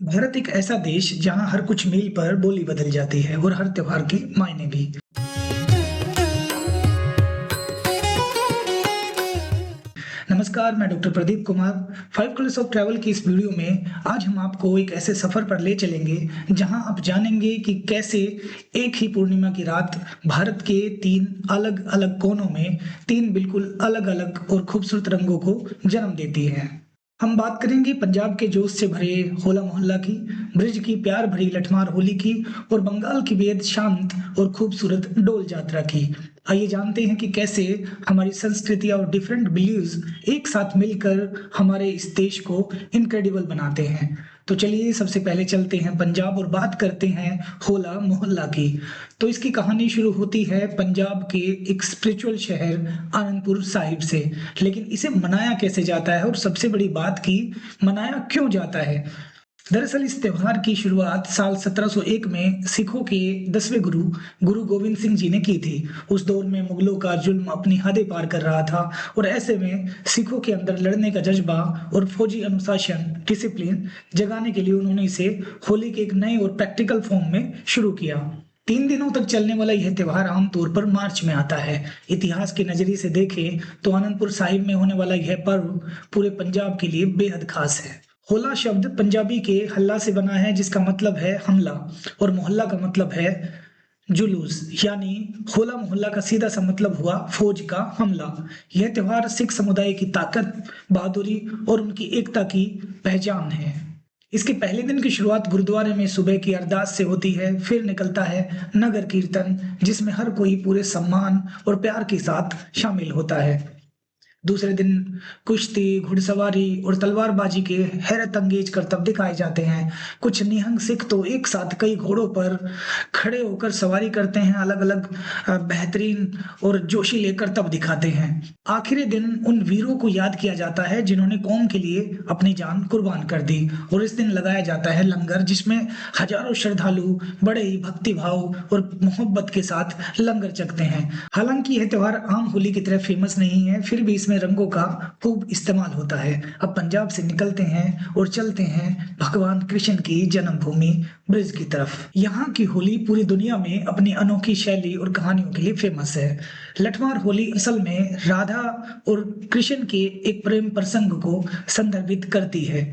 भारत एक ऐसा देश जहां हर कुछ मील पर बोली बदल जाती है और हर त्योहार के मायने भी। नमस्कार, मैं doctor Pradeep Kumar. 5 colours of travel की इस वीडियो में आज हम आपको एक ऐसे सफर पर ले चलेंगे जहां आप जानेंगे कि कैसे एक ही पूर्णिमा की रात भारत के 3 अलग-अलग कोनों में 3 बिल्कुल अलग-अलग और खूबसूरत रंगों को जन्म देती है। हम बात करेंगे पंजाब के जोश से भरे होला मोहल्ला की, ब्रिज की प्यार भरी लठमार होली की और बंगाल की बेहद शांत और खूबसूरत डोल यात्रा की। आइए जानते हैं कि कैसे हमारी संस्कृति और डिफरेंट बिलीव्स एक साथ मिलकर हमारे इस देश को इनक्रेडिबल बनाते हैं। तो चलिए सबसे पहले चलते हैं पंजाब और बात करते हैं होला मोहल्ला की। तो इसकी कहानी शुरू होती है पंजाब के एक स्पिरिचुअल शहर आनंदपुर साहिब से। लेकिन इसे मनाया कैसे जाता है और सबसे बड़ी बात की मनाया क्यों जाता है। दरअसल इस त्योहार की शुरुआत साल 1701 में सिखों के 10वें गुरु गुरु गोविंद सिंह जी ने की थी। उस दौर में मुगलों का जुल्म अपनी हदें पार कर रहा था और ऐसे में सिखों के अंदर लड़ने का जज्बा और फौजी अनुशासन डिसिप्लिन जगाने के लिए उन्होंने इसे होली के एक नए और प्रैक्टिकल फॉर्म में शुरू किया। 3 दिनों तक चलने वाला यह त्योहार आमतौर पर मार्च में आता है। इतिहास के नजरिए से देखें तो आनंदपुर साहिब में होने वाला यह पर्व पूरे पंजाब के लिए बेहद खास है। होला शब्द पंजाबी के हल्ला से बना है जिसका मतलब है हमला और मोहल्ला का मतलब है जुलूस, यानी होला मोहल्ला का सीधा सा मतलब हुआ फौज का हमला। यह त्योहार सिख समुदाय की ताकत, बहादुरी और उनकी एकता की पहचान है। इसके पहले दिन की शुरुआत गुरुद्वारे में सुबह की अरदास से होती है, फिर निकलता है नगर कीर्तन जिसमें हर कोई पूरे सम्मान और प्यार के साथ शामिल होता है। दूसरे दिन कुश्ती, घुड़सवारी और तलवारबाजी के हैरत अंगेज करतब दिखाए जाते हैं। कुछ निहंग सिख तो एक साथ कई घोड़ों पर खड़े होकर सवारी करते हैं, अलग अलग बेहतरीन और जोशीले करतब दिखाते हैं। आखिरी दिन उन वीरों को याद किया जाता है जिन्होंने कौम के लिए अपनी जान कुर्बान कर दी और इस दिन लगाया जाता है लंगर जिसमें हजारों श्रद्धालु बड़े ही भक्ति भाव और मोहब्बत के साथ लंगर चखते हैं। हालांकि यह त्योहार आम होली की तरह फेमस नहीं है, फिर भी इसमें रंगों का खूब इस्तेमाल होता है। अब पंजाब से निकलते हैं और चलते हैं भगवान कृष्ण की जन्मभूमि ब्रिज की तरफ। यहाँ की होली पूरी दुनिया में अपनी अनोखी शैली और कहानियों के लिए फेमस है। लठमार होली असल में राधा और कृष्ण के एक प्रेम प्रसंग को संदर्भित करती है।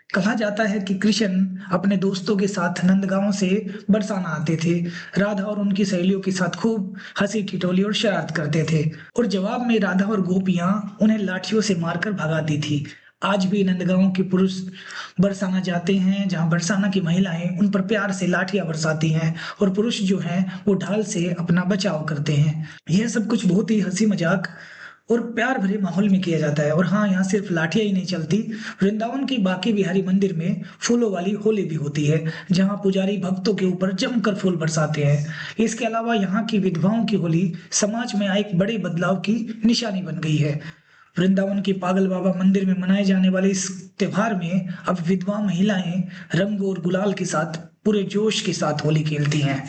कहा जाता है कि कृष्ण अपने दोस्तों के साथ नंदगांव से बरसाना आते थे। राधा और उनकी सहेलियों के साथ खूब हंसी ठिठोली और शरारत करते थे और जवाब में राधा और गोपियां उन्हें लाठियों से मारकर भगाती थी। आज भी नंदगांव के पुरुष बरसाना जाते हैं जहां बरसाना की महिलाएं उन पर प्यार से लाठियां बरसाती हैं और पुरुष जो हैं वो ढाल से अपना बचाव करते हैं। यह सब कुछ बहुत ही हंसी मजाक और प्यार भरे माहौल में किया जाता है। और हाँ, यहाँ सिर्फ लाठियां ही नहीं चलती, वृंदावन की बाकी बिहारी मंदिर में फूलों वाली होली भी होती है जहाँ पुजारी भक्तों के ऊपर जमकर फूल बरसाते हैं। इसके अलावा यहाँ की विधवाओं की होली समाज में एक बड़े बदलाव की निशानी बन गई है। वृंदावन के पागल बाबा मंदिर में मनाए जाने वाले इस त्योहार में अब विधवा महिलाएं रंग और गुलाल के साथ पूरे जोश के साथ होली खेलती हैं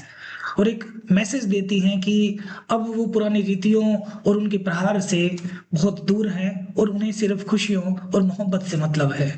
और एक मैसेज देती हैं कि अब वो पुरानी रीतियों और उनके प्रहार से बहुत दूर हैं और उन्हें सिर्फ खुशियों और मोहब्बत से मतलब है।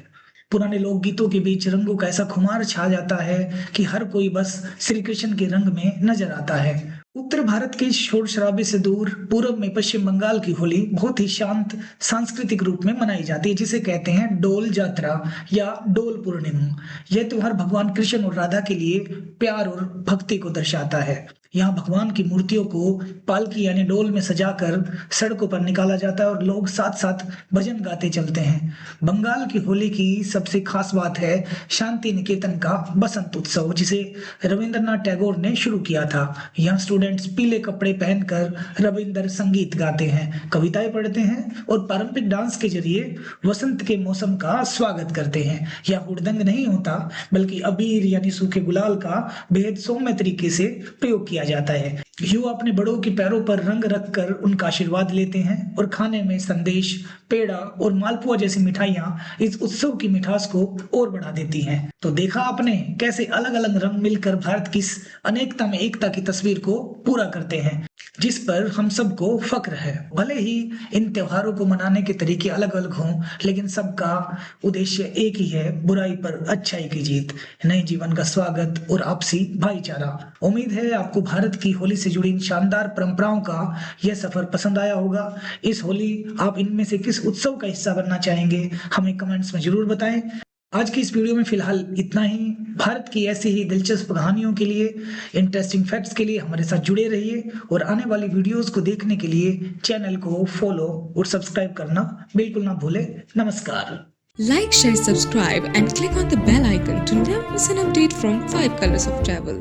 पुराने लोकगीतों के बीच रंगों का ऐसा खुमार छा जाता है कि हर कोई बस श्री कृष्ण के रंग में नजर आता है। उत्तर भारत के शोर शराबे से दूर पूर्व में पश्चिम बंगाल की होली बहुत ही शांत सांस्कृतिक रूप में मनाई जाती है जिसे कहते हैं डोल जात्रा या डोल पूर्णिमा। यह त्योहार भगवान कृष्ण और राधा के लिए प्यार और भक्ति को दर्शाता है। यहाँ भगवान की मूर्तियों को पालकी यानी डोल में सजाकर सड़कों पर निकाला जाता है और लोग साथ साथ भजन गाते चलते हैं। बंगाल की होली की सबसे खास बात है शांति निकेतन का बसंत उत्सव जिसे रविंद्रनाथ टैगोर ने शुरू किया था। यहाँ स्टूडेंट्स पीले कपड़े पहनकर रविंद्र संगीत गाते हैं, कविताएं पढ़ते हैं और पारंपरिक डांस के जरिए वसंत के मौसम का स्वागत करते हैं। यहाँ हुड़दंग नहीं होता बल्कि अबीर यानी सूखे गुलाल का बेहद सौम्य तरीके से प्रयोग किया जाता है। युवा अपने बड़ों के पैरों पर रंग रखकर उनका आशीर्वाद लेते हैं और खाने में संदेश, पेड़ा और मालपुआ जैसी मिठाइयां इस उत्सव की मिठास को और बढ़ा देती हैं। तो देखा आपने कैसे अलग अलग रंग मिलकर भारत की इस अनेकता में एकता की तस्वीर को पूरा करते हैं। जिस पर हम सबको फक्र है। भले ही इन त्योहारों को मनाने के तरीके अलग-अलग हों, लेकिन सबका उद्देश्य एक ही है, बुराई पर अच्छाई की जीत, नए जीवन का स्वागत और आपसी भाईचारा। उम्मीद है आपको भारत की होली से जुड़ी इन शानदार परंपराओं का यह सफर पसंद आया होगा। इस होली आप इनमें से किस उत्सव का हिस्सा बनना चाहेंगे, हमें कमेंट्स में ज़रूर बताएं। आज की इस वीडियो में फिलहाल इतना ही। भारत की ऐसी ही दिलचस्प कहानियों के लिए, इंटरेस्टिंग फैक्ट्स के लिए हमारे साथ जुड़े रहिए और आने वाली वीडियोस को देखने के लिए चैनल को फॉलो और सब्सक्राइब करना बिल्कुल ना भूलें। नमस्कार। Like, share, subscribe and click on the bell icon to never miss an update from 5 Colors of Travel.